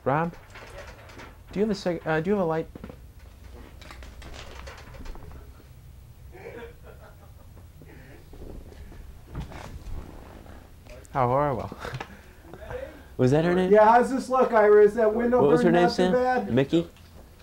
Rob, do you have do you have a light? How horrible. Was that her name? Yeah, how's this look, Ira? Is that window What was her burning name, not too Sam? bad? Mickey?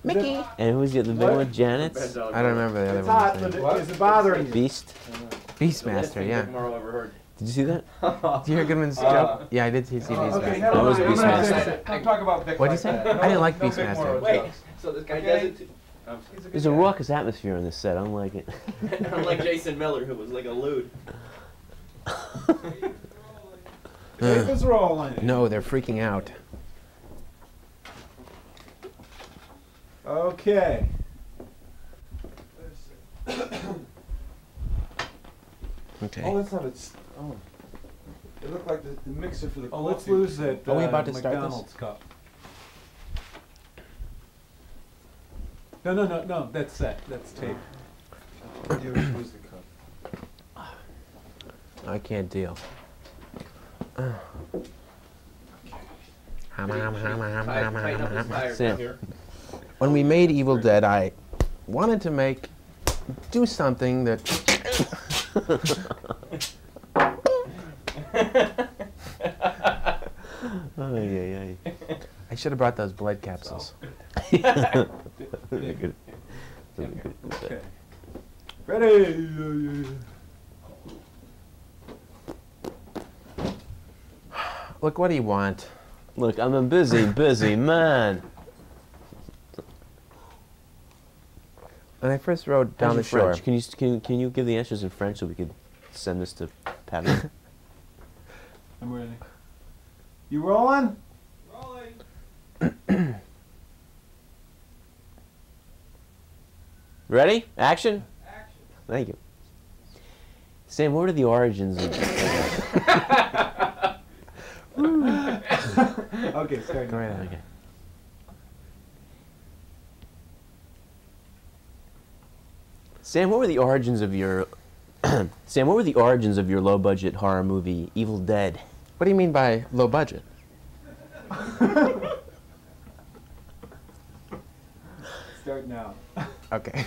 Mickey. And who was the big one? Janet? I don't remember the other It's hot, one's but name. is it bothering you? Beast? Beastmaster, yeah. Did you see that? Did you hear Goodman's joke? Yeah, I did see Beastmaster. Okay, That was never mind. Beastmaster. Don't talk about Vic What'd you like say? that. I didn't like No Vic Beastmaster. Morrow Wait, jokes. so this guy Okay. does it too? There's a raucous atmosphere on this set. I don't like it. Unlike Jason Miller, who was like a lewd. Tape is rolling. No, they're freaking out. Okay. Okay. Oh, let's have it. Oh, it looked like the mixer for the. Oh, let's coffee. lose that Are we about to start this? McDonald's cup. No, that's set. That's tape. You lose the cup. I can't deal. Tighten up his tires Sam. down here. When we made Evil Dead, I wanted to do something that. Oh, yeah. I should have brought those blood capsules. Okay. Ready? Look, what do you want? Look, I'm a busy man. When I first rode down the How's your shore, French? Can you give the answers in French so we could send this to Patty? I'm ready. You rolling? Ready? Action? Thank you. Sam, what are the origins of... Okay, start. go right ahead. Okay. Sam, what were the origins of your... Sam, what were the origins of your low-budget horror movie, Evil Dead? What do you mean by low budget? Start now. Okay.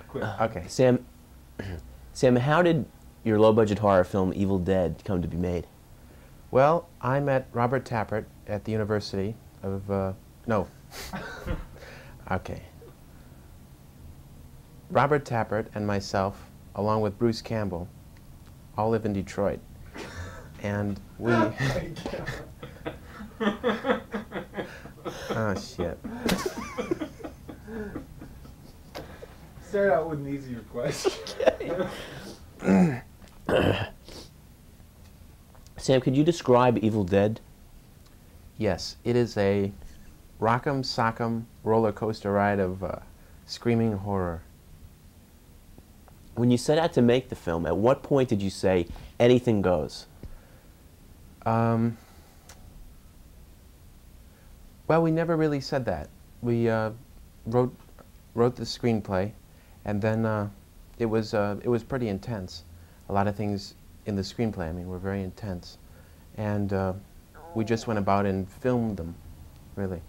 Quick. Okay. Sam, how did your low-budget horror film, Evil Dead, come to be made? Well, I met Robert Tappert at the University of, no. Okay. Robert Tappert and myself, along with Bruce Campbell, all live in Detroit. And we... Oh, shit. Start out with an easier question. Sam, could you describe Evil Dead? Yes, it is a rock'em sock'em roller coaster ride of screaming horror. When you set out to make the film, at what point did you say, anything goes? Well, we never really said that. We wrote the screenplay, and then it was pretty intense. A lot of things in the screenplay, I mean, were very intense, and we just went about and filmed them, really.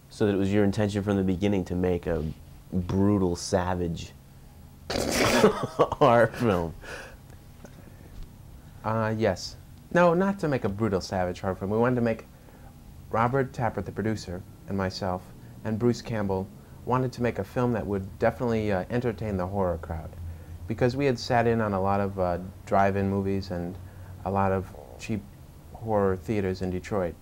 So that it was your intention from the beginning to make a brutal, savage horror film. Yes. No, not to make a brutal, savage horror film. We wanted to make Robert Tappert, the producer, and myself, and Bruce Campbell wanted to make a film that would definitely entertain the horror crowd. Because we had sat in on a lot of drive-in movies and a lot of cheap horror theaters in Detroit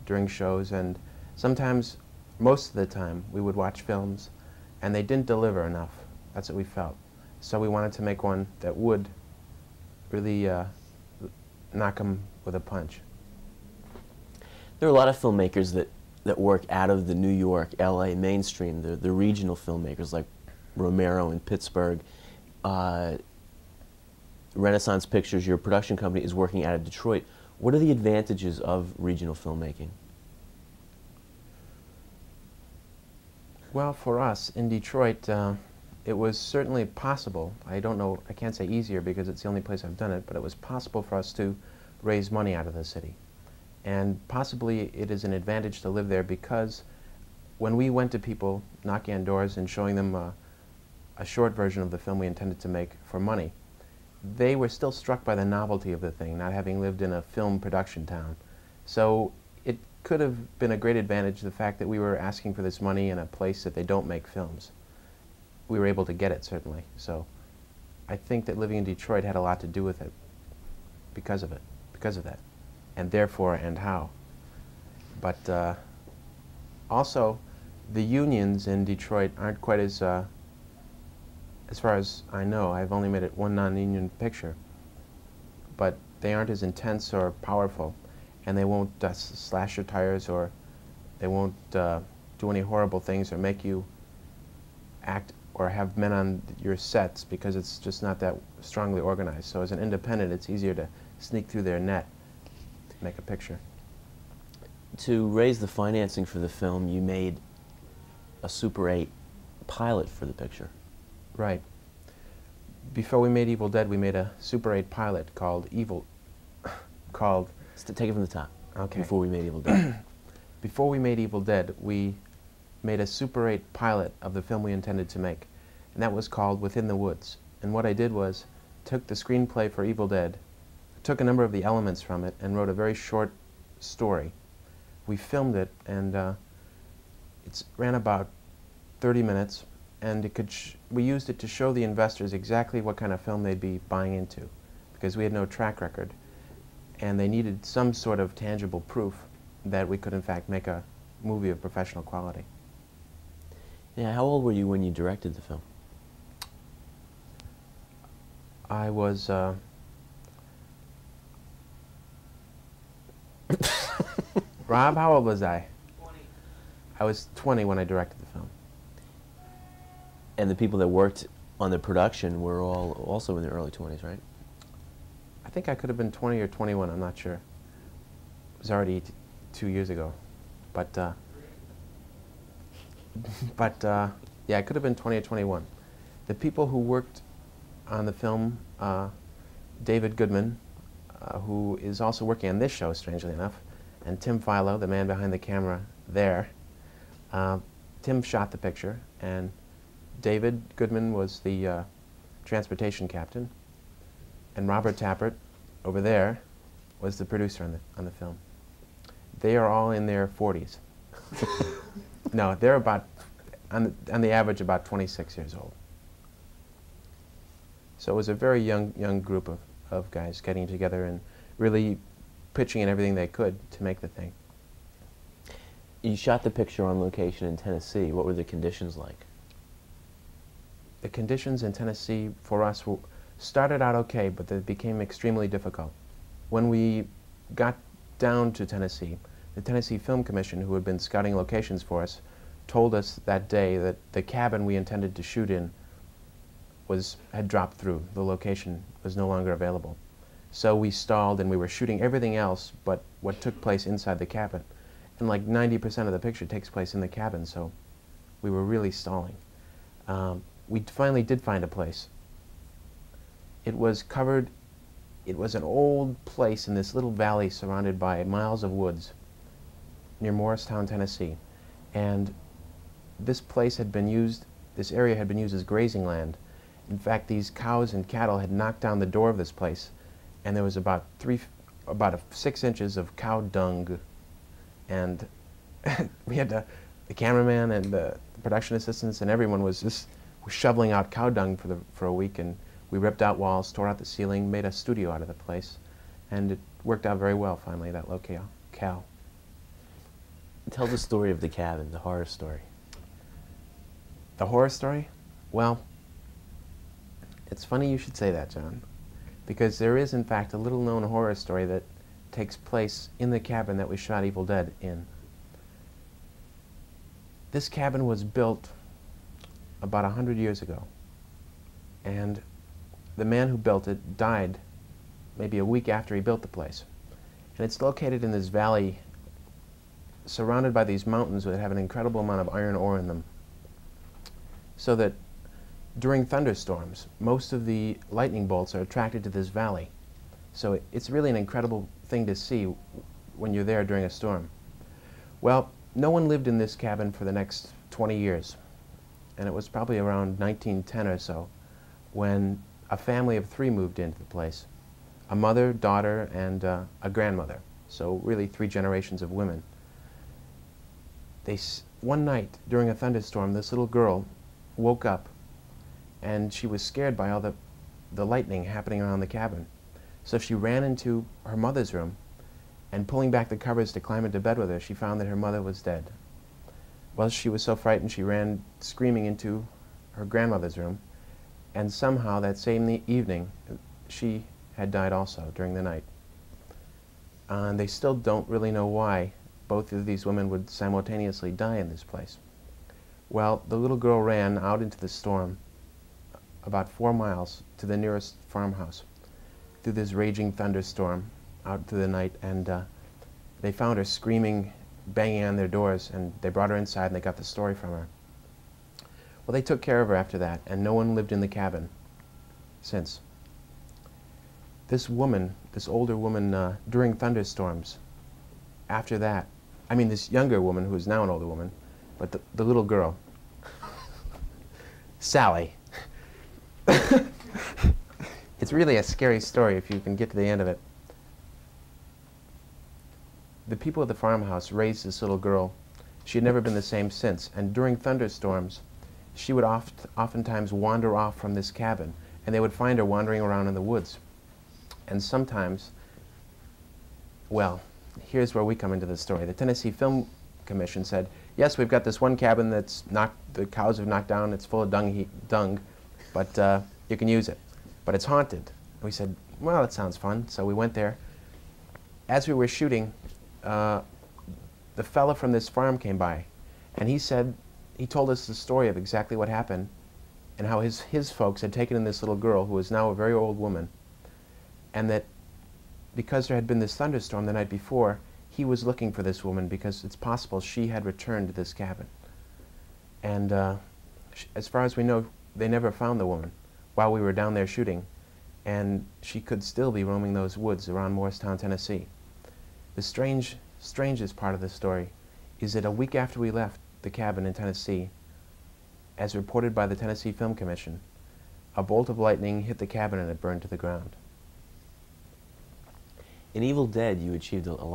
during shows, and sometimes, most of the time, we would watch films and they didn't deliver enough. That's what we felt. So we wanted to make one that would really knock them with a punch. There are a lot of filmmakers that work out of the New York, LA mainstream, the regional filmmakers like Romero in Pittsburgh. Renaissance Pictures, your production company, is working out of Detroit. What are the advantages of regional filmmaking? Well, for us in Detroit, it was certainly possible. I don't know, I can't say easier because it's the only place I've done it, but it was possible for us to raise money out of the city. And possibly it is an advantage to live there because when we went to people knocking on doors and showing them a short version of the film we intended to make for money, they were still struck by the novelty of the thing, not having lived in a film production town. So it could have been a great advantage, the fact that we were asking for this money in a place that they don't make films. We were able to get it, certainly. So I think that living in Detroit had a lot to do with it because of that, and therefore and how. But also, the unions in Detroit aren't quite as far as I know. I've only made it one non-union picture, but they aren't as intense or powerful, and they won't slash your tires, or they won't do any horrible things or make you act or have men on your sets, because it's just not that strongly organized. So as an independent, it's easier to sneak through their net to make a picture. To raise the financing for the film, you made a Super 8 pilot for the picture. Right. Before we made Evil Dead, we made a Super 8 pilot called Take it from the top. Okay. Before we made Evil Dead. Before we made Evil Dead, we made a Super 8 pilot of the film we intended to make, and that was called Within the Woods. And what I did was took the screenplay for Evil Dead, took a number of the elements from it, and wrote a very short story. We filmed it, and it ran about 30 minutes, and it could we used it to show the investors exactly what kind of film they'd be buying into, because we had no track record, and they needed some sort of tangible proof that we could in fact make a movie of professional quality. Yeah, how old were you when you directed the film? I was Rob, how old was I? 20. I was 20 when I directed the film. And the people that worked on the production were all also in their early 20s, right? I think I could have been 20 or 21, I'm not sure. It was already 2 years ago. But yeah, I could have been 20 or 21. The people who worked on the film, David Goodman, who is also working on this show, strangely enough, and Tim Philo, the man behind the camera there. Tim shot the picture, and David Goodman was the transportation captain, and Robert Tappert, over there, was the producer on the film. They are all in their 40s. No, they're about, on the average, about 26 years old. So it was a very young group of guys getting together and really pitching in everything they could to make the thing. You shot the picture on location in Tennessee. What were the conditions like? The conditions in Tennessee for us started out okay, but they became extremely difficult. When we got down to Tennessee, the Tennessee Film Commission, who had been scouting locations for us, told us that day that the cabin we intended to shoot in had dropped through. The location was no longer available. So we stalled, and we were shooting everything else but what took place inside the cabin. And like 90% of the picture takes place in the cabin, so we were really stalling. We finally did find a place. It was covered, it was an old place in this little valley surrounded by miles of woods near Morristown, Tennessee. And this place had been used, this area had been used as grazing land. In fact, these cows and cattle had knocked down the door of this place, and there was about 6 inches of cow dung, and we had the cameraman and the production assistants and everyone was just shoveling out cow dung for a week, and we ripped out walls, tore out the ceiling, made a studio out of the place, and it worked out very well finally, that locale. Tell the story of the cabin, the horror story. The horror story? Well, it's funny you should say that, John, because there is in fact a little known horror story that takes place in the cabin that we shot Evil Dead in. This cabin was built about 100 years ago, and the man who built it died maybe a week after he built the place. And it's located in this valley surrounded by these mountains that have an incredible amount of iron ore in them, so that during thunderstorms, most of the lightning bolts are attracted to this valley. So it's really an incredible thing to see when you're there during a storm. Well, no one lived in this cabin for the next 20 years. And it was probably around 1910 or so when a family of 3 moved into the place. A mother, daughter, and a grandmother. So really 3 generations of women. One night during a thunderstorm, this little girl woke up and she was scared by all the lightning happening around the cabin. So she ran into her mother's room, and pulling back the covers to climb into bed with her, she found that her mother was dead. Well, she was so frightened she ran screaming into her grandmother's room, and somehow that same evening she had died also during the night. And they still don't really know why both of these women would simultaneously die in this place. Well, the little girl ran out into the storm about 4 miles to the nearest farmhouse through this raging thunderstorm out through the night, and they found her screaming, banging on their doors, and they brought her inside and they got the story from her. Well, they took care of her after that, and no one lived in the cabin since. This woman, this older woman, during thunderstorms, after that, I mean this younger woman who is now an older woman, but the little girl, Sally. It's really a scary story if you can get to the end of it. The people at the farmhouse raised this little girl. She had never been the same since, and during thunderstorms, she would oftentimes wander off from this cabin, and they would find her wandering around in the woods. And sometimes, well, here's where we come into the story. The Tennessee Film Commission said, yes, we've got this one cabin that's the cows have knocked down, it's full of dung, but you can use it. But it's haunted. And we said, well, that sounds fun. So we went there. As we were shooting, the fella from this farm came by, and he told us the story of exactly what happened and how his folks had taken in this little girl who is now a very old woman, and that because there had been this thunderstorm the night before, he was looking for this woman because it's possible she had returned to this cabin. And as far as we know, they never found the woman while we were down there shooting, and she could still be roaming those woods around Morristown, Tennessee. The strangest part of the story is that a week after we left the cabin in Tennessee, as reported by the Tennessee Film Commission, a bolt of lightning hit the cabin and it burned to the ground. In Evil Dead, you achieved a